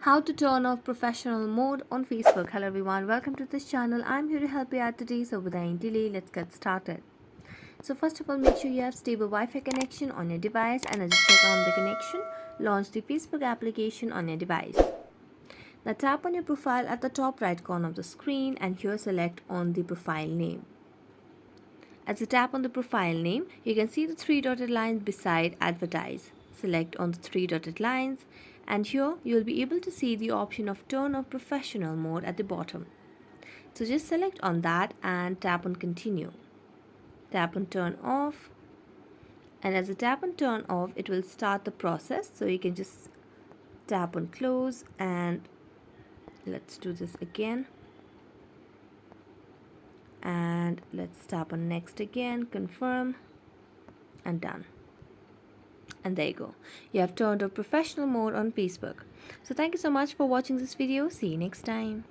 How to turn off professional mode on Facebook. Hello everyone, welcome to this channel. I'm here to help you out today. So without any delay, let's get started. So first of all, make sure you have stable Wi-Fi connection on your device, and as you check on the connection, launch the Facebook application on your device. Now tap on your profile at the top right corner of the screen and here select on the profile name. As you tap on the profile name, you can see the three dotted lines beside advertise. Select on the three dotted lines and here you will be able to see the option of turn off professional mode at the bottom. So just select on that and tap on continue. Tap on turn off, and as you tap on turn off it will start the process, so you can just tap on close and let's do this again. And let's tap on next again, confirm, and done. And there you go, you have turned off professional mode on Facebook. So thank you so much for watching this video. See you next time.